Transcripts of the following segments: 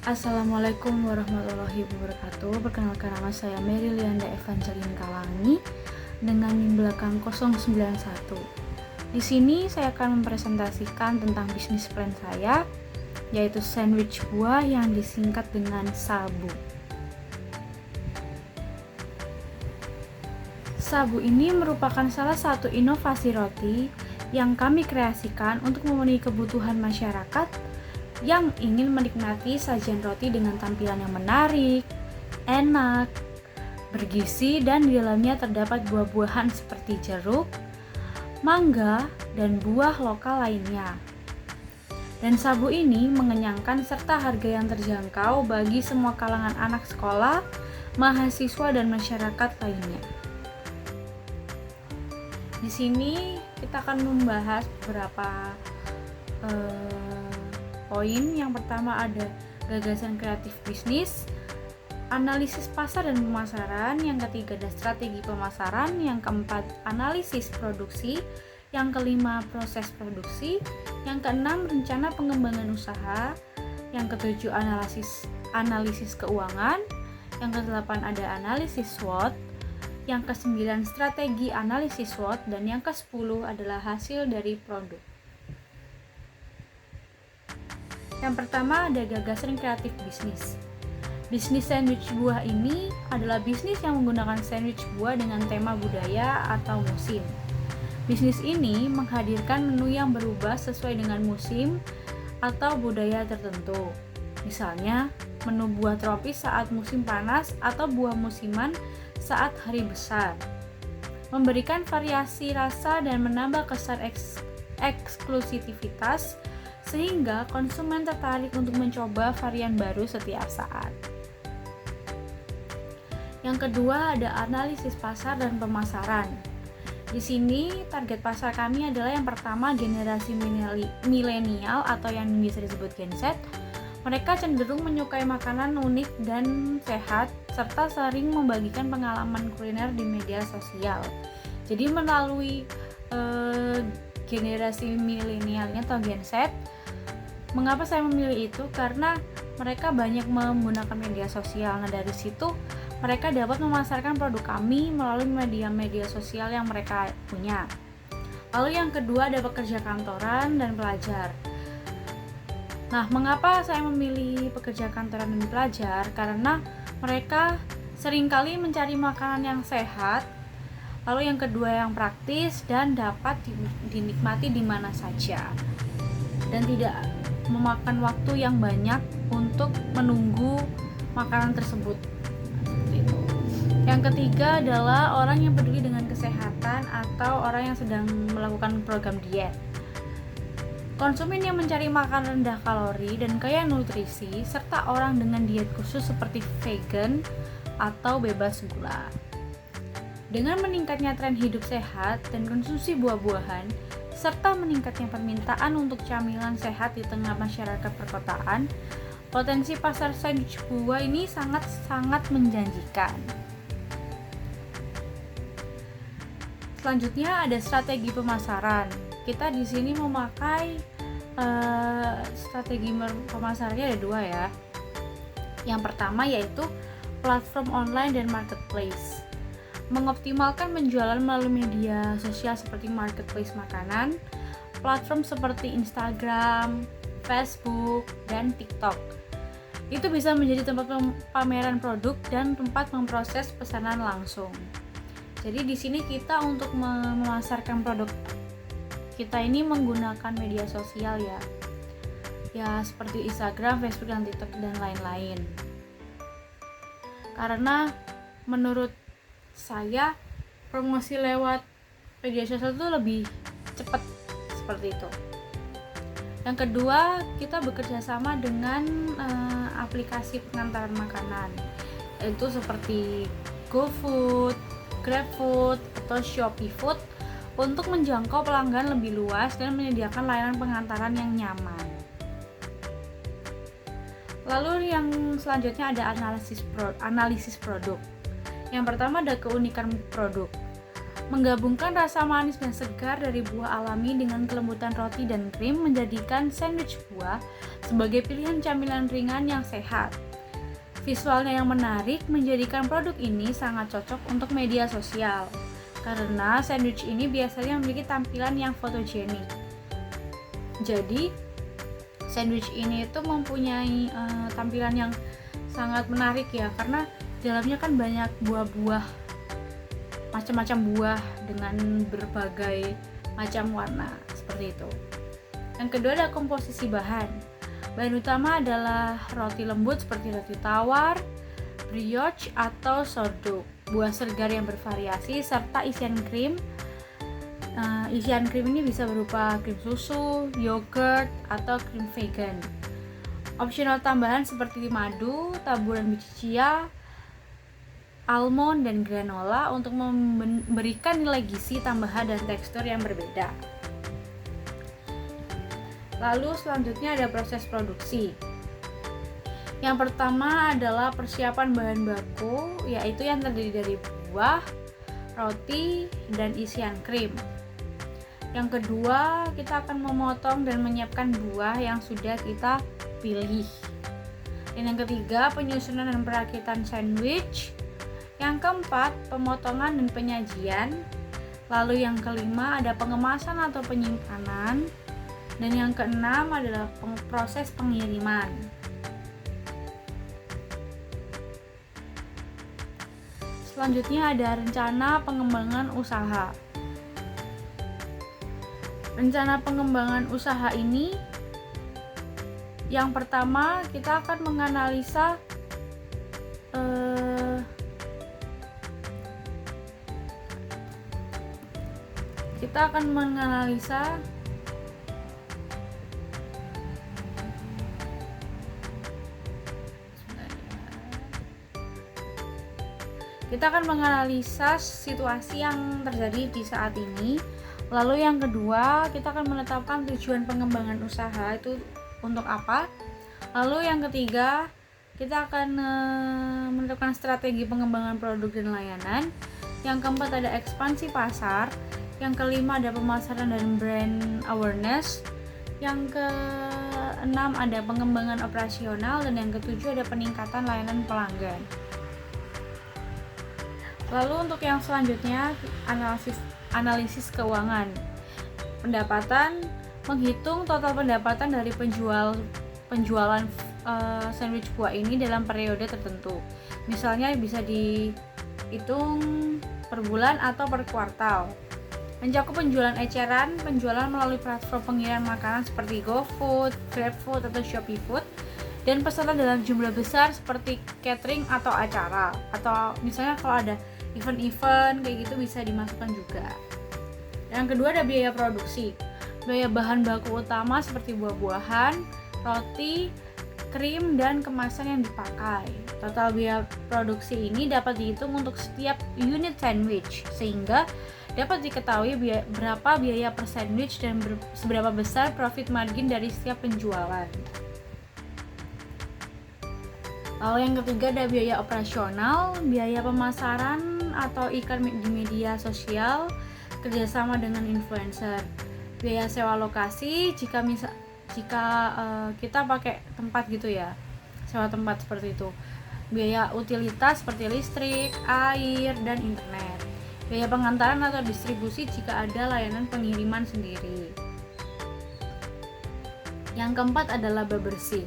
Assalamualaikum warahmatullahi wabarakatuh. Perkenalkan, nama saya Mary Lianda Evangeline Kalangi dengan NIM belakang 091. Di sini saya akan mempresentasikan tentang bisnis plan saya, yaitu sandwich buah yang disingkat dengan Sabu. Sabu ini merupakan salah satu inovasi roti yang kami kreasikan untuk memenuhi kebutuhan masyarakat yang ingin menikmati sajian roti dengan tampilan yang menarik, enak, bergizi, dan di dalamnya terdapat buah-buahan seperti jeruk, mangga, dan buah lokal lainnya. Dan Sabu ini mengenyangkan serta harga yang terjangkau bagi semua kalangan anak sekolah, mahasiswa, dan masyarakat lainnya. Di sini kita akan membahas beberapa poin. Yang pertama ada gagasan kreatif bisnis, analisis pasar dan pemasaran. Yang ketiga ada strategi pemasaran. Yang keempat analisis produksi. Yang kelima proses produksi. Yang keenam rencana pengembangan usaha. Yang ketujuh analisis keuangan. Yang kedelapan ada analisis SWOT. Yang kesembilan strategi analisis SWOT. Dan yang kesepuluh adalah hasil dari produk. Yang pertama ada gagasan kreatif bisnis. Bisnis sandwich buah ini adalah bisnis yang menggunakan sandwich buah dengan tema budaya atau musim. Bisnis ini menghadirkan menu yang berubah sesuai dengan musim atau budaya tertentu. Misalnya, menu buah tropis saat musim panas atau buah musiman saat hari besar. Memberikan variasi rasa dan menambah kesan eksklusivitas sehingga konsumen tertarik untuk mencoba varian baru setiap saat. Yang kedua ada analisis pasar dan pemasaran. Di sini target pasar kami adalah yang pertama generasi milenial atau yang bisa disebut Gen Z. Mereka cenderung menyukai makanan unik dan sehat serta sering membagikan pengalaman kuliner di media sosial. Jadi melalui generasi milenialnya atau Gen Z, mengapa saya memilih itu? Karena mereka banyak menggunakan media sosial. Nah, dari situ mereka dapat memasarkan produk kami melalui media-media sosial yang mereka punya. Lalu yang kedua ada pekerja kantoran dan pelajar. Nah, mengapa saya memilih pekerja kantoran dan pelajar? Karena mereka seringkali mencari makanan yang sehat. Lalu yang kedua yang praktis dan dapat dinikmati di mana saja. Dan tidak memakan waktu yang banyak untuk menunggu makanan tersebut. Yang ketiga adalah orang yang peduli dengan kesehatan atau orang yang sedang melakukan program diet. Konsumen yang mencari makanan rendah kalori dan kaya nutrisi, serta orang dengan diet khusus seperti vegan atau bebas gula. Dengan meningkatnya tren hidup sehat dan konsumsi buah-buahan, serta meningkatnya permintaan untuk camilan sehat di tengah masyarakat perkotaan, potensi pasar sandwich buah ini sangat menjanjikan. Selanjutnya ada strategi pemasaran. Kita di sini memakai strategi pemasarannya ada dua ya. Yang pertama yaitu platform online dan marketplace. Mengoptimalkan penjualan melalui media sosial seperti marketplace makanan, platform seperti Instagram, Facebook, dan TikTok. Itu bisa menjadi tempat pameran produk dan tempat memproses pesanan langsung. Jadi di sini kita untuk memasarkan produk kita ini menggunakan media sosial ya. Ya seperti Instagram, Facebook, dan TikTok dan lain-lain. Karena menurut saya promosi lewat media sosial itu lebih cepat seperti itu. Yang kedua, kita bekerja sama dengan aplikasi pengantaran makanan, yaitu seperti GoFood, GrabFood, atau Shopee Food untuk menjangkau pelanggan lebih luas dan menyediakan layanan pengantaran yang nyaman. Lalu yang selanjutnya ada analisis produk. Yang pertama ada keunikan produk. Menggabungkan rasa manis dan segar dari buah alami dengan kelembutan roti dan krim menjadikan sandwich buah sebagai pilihan camilan ringan yang sehat. Visualnya yang menarik menjadikan produk ini sangat cocok untuk media sosial, karena sandwich ini biasanya memiliki tampilan yang fotogenik. Jadi, sandwich ini itu mempunyai tampilan yang sangat menarik ya, karena dalamnya kan banyak buah-buah, macam-macam buah dengan berbagai macam warna, seperti itu. Yang kedua ada komposisi bahan. Bahan utama adalah roti lembut seperti roti tawar, brioche atau sourdough, buah segar yang bervariasi, serta isian krim. Isian krim ini bisa berupa krim susu, yogurt, atau krim vegan. Opsional tambahan seperti madu, taburan biji chia, almond, dan granola untuk memberikan nilai gizi tambahan dan tekstur yang berbeda. Lalu selanjutnya ada proses produksi. Yang pertama adalah persiapan bahan baku, yaitu yang terdiri dari buah, roti, dan isian krim. Yang kedua, kita akan memotong dan menyiapkan buah yang sudah kita pilih. Dan yang ketiga, penyusunan dan perakitan sandwich. Yang keempat, pemotongan dan penyajian. Lalu yang kelima ada pengemasan atau penyimpanan. Dan yang keenam adalah proses pengiriman. Selanjutnya ada rencana pengembangan usaha. Rencana pengembangan usaha ini, yang pertama kita akan menganalisa situasi yang terjadi di saat ini. Lalu yang kedua, kita akan menetapkan tujuan pengembangan usaha itu untuk apa. Lalu yang ketiga, kita akan menentukan strategi pengembangan produk dan layanan. Yang keempat ada ekspansi pasar. Yang kelima ada pemasaran dan brand awareness. Yang keenam ada pengembangan operasional. Dan yang ketujuh ada peningkatan layanan pelanggan. Lalu untuk yang selanjutnya, analisis keuangan. Pendapatan, menghitung total pendapatan dari penjualan sandwich buah ini dalam periode tertentu. Misalnya bisa dihitung per bulan atau per kuartal. Mencakup penjualan eceran, penjualan melalui platform pengiriman makanan seperti GoFood, GrabFood, atau Shopee Food, dan pesanan dalam jumlah besar seperti catering atau acara. Atau misalnya kalau ada event-event kayak gitu bisa dimasukkan juga. Yang kedua ada biaya produksi. Biaya bahan baku utama seperti buah-buahan, roti, krim, dan kemasan yang dipakai. Total biaya produksi ini dapat dihitung untuk setiap unit sandwich, sehingga dapat diketahui berapa biaya per sandwich dan seberapa besar profit margin dari setiap penjualan. Lalu yang ketiga ada biaya operasional, biaya pemasaran atau iklan di media sosial, kerjasama dengan influencer, biaya sewa lokasi jika kita pakai tempat gitu ya, sewa tempat seperti itu, biaya utilitas seperti listrik, air, dan internet, biaya pengantaran atau distribusi jika ada layanan pengiriman sendiri. Yang keempat adalah laba bersih.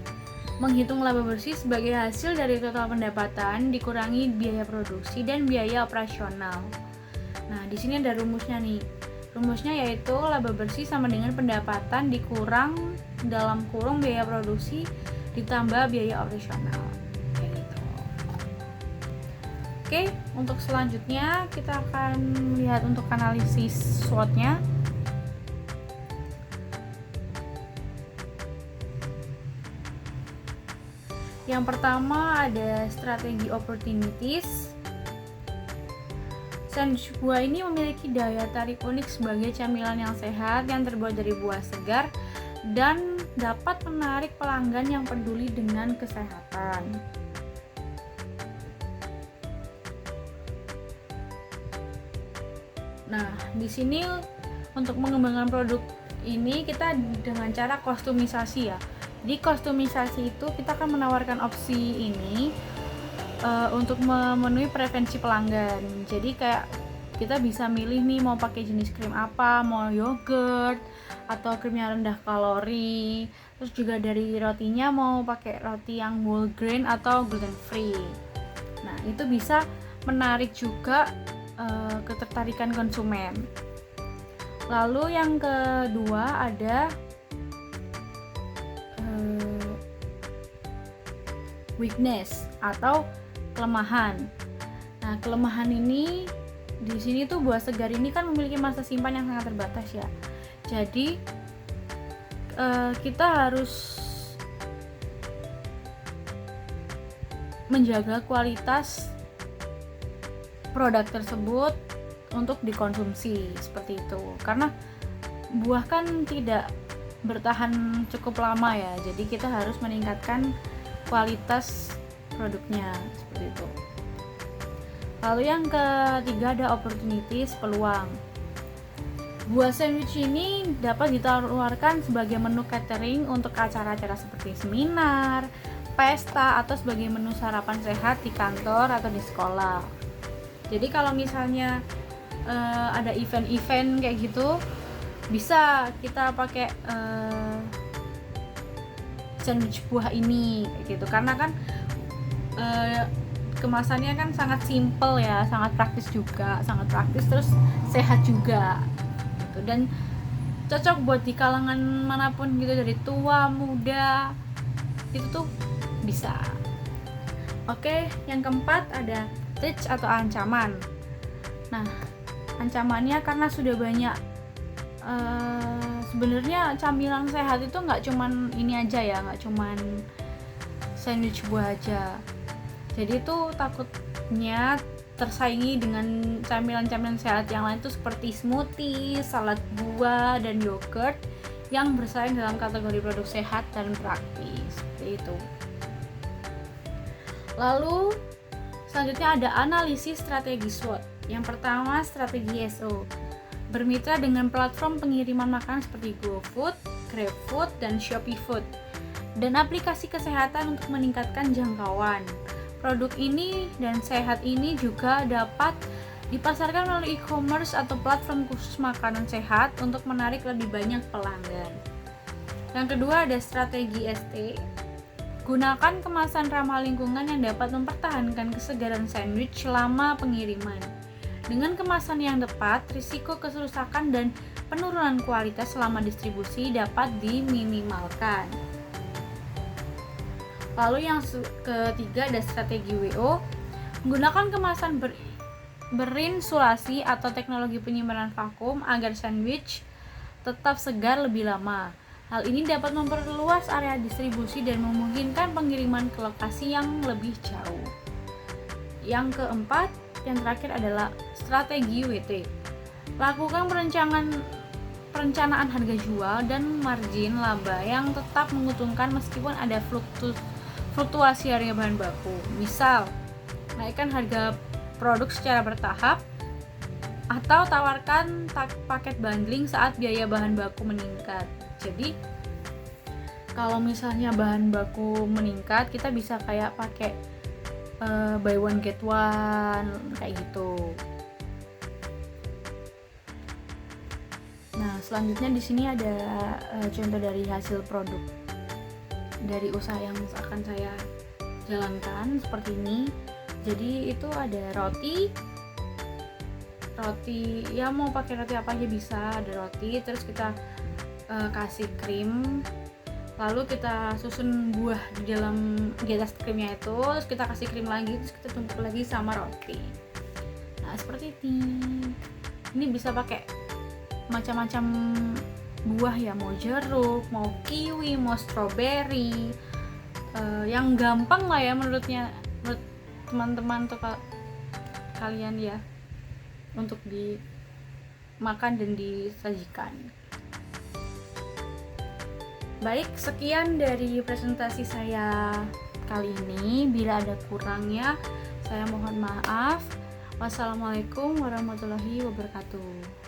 Menghitung laba bersih sebagai hasil dari total pendapatan dikurangi biaya produksi dan biaya operasional. Nah, di sini ada rumusnya nih. Rumusnya yaitu laba bersih sama dengan pendapatan dikurang dalam kurung biaya produksi ditambah biaya operasional. Kayak gitu. Oke, untuk selanjutnya kita akan lihat untuk analisis SWOT-nya. Yang pertama ada strategi opportunities. Sandwich buah ini memiliki daya tarik unik sebagai camilan yang sehat yang terbuat dari buah segar dan dapat menarik pelanggan yang peduli dengan kesehatan. Nah, di sini untuk mengembangkan produk ini kita dengan cara kostumisasi ya. Di kostumisasi itu kita akan menawarkan opsi ini untuk memenuhi preferensi pelanggan. Jadi kayak kita bisa milih nih mau pakai jenis krim apa, mau yogurt atau krim yang rendah kalori. Terus juga dari rotinya mau pakai roti yang whole grain atau gluten free. Nah, itu bisa menarik juga ketertarikan konsumen. Lalu yang kedua ada weakness atau kelemahan. Nah, kelemahan ini di sini tuh buah segar ini kan memiliki masa simpan yang sangat terbatas ya. Jadi kita harus menjaga kualitas produk tersebut untuk dikonsumsi seperti itu. Karena buah kan tidak bertahan cukup lama ya. Jadi kita harus meningkatkan kualitas produknya seperti itu. Lalu yang ketiga ada opportunities, peluang. Buah sandwich ini dapat ditawarkan sebagai menu catering untuk acara-acara seperti seminar, pesta, atau sebagai menu sarapan sehat di kantor atau di sekolah. Jadi kalau misalnya ada event-event kayak gitu, bisa kita pakai sandwich buah ini kayak gitu, karena kan kemasannya kan sangat simple ya, sangat praktis terus sehat juga gitu, dan cocok buat di kalangan manapun gitu, dari tua muda itu tuh bisa. Oke, yang keempat ada threat atau ancaman. Nah, ancamannya karena sudah banyak sebenarnya camilan sehat itu nggak cuman ini aja ya, nggak cuman sandwich buah aja. Jadi itu takutnya tersaingi dengan camilan-camilan sehat yang lain tuh seperti smoothie, salad buah, dan yogurt yang bersaing dalam kategori produk sehat dan praktis seperti itu. Lalu selanjutnya ada analisis strategi SWOT. Yang pertama, strategi SO. Bermitra dengan platform pengiriman makanan seperti GoFood, GrabFood, dan Shopee Food, dan aplikasi kesehatan untuk meningkatkan jangkauan. Produk ini dan sehat ini juga dapat dipasarkan melalui e-commerce atau platform khusus makanan sehat untuk menarik lebih banyak pelanggan. Yang kedua ada strategi ST. Gunakan kemasan ramah lingkungan yang dapat mempertahankan kesegaran sandwich selama pengiriman. Dengan kemasan yang tepat, risiko kerusakan dan penurunan kualitas selama distribusi dapat diminimalkan. Lalu yang ketiga ada strategi WO. Menggunakan kemasan berinsulasi atau teknologi penyimpanan vakum agar sandwich tetap segar lebih lama. Hal ini dapat memperluas area distribusi dan memungkinkan pengiriman ke lokasi yang lebih jauh. Yang keempat, yang terakhir adalah strategi WT. Lakukan perencanaan harga jual dan margin laba yang tetap menguntungkan meskipun ada fluktuasi harga bahan baku. Misal, naikkan harga produk secara bertahap atau tawarkan paket bundling saat biaya bahan baku meningkat. Jadi, kalau misalnya bahan baku meningkat, kita bisa kayak pakai buy one get one kayak gitu. Nah, selanjutnya di sini ada contoh dari hasil produk dari usaha yang akan saya jalankan seperti ini. Jadi itu ada roti ya, mau pakai roti apa aja bisa. Ada roti, terus kita kasih krim, lalu kita susun buah di atas krimnya itu, terus kita kasih krim lagi, terus kita tumpuk lagi sama roti. Nah, seperti ini. Ini bisa pakai macam-macam buah ya, mau jeruk, mau kiwi, mau strawberry, yang gampang lah ya menurut teman-teman atau kalian ya untuk dimakan dan disajikan. Baik, sekian dari presentasi saya kali ini. Bila ada kurangnya, saya mohon maaf. Wassalamualaikum warahmatullahi wabarakatuh.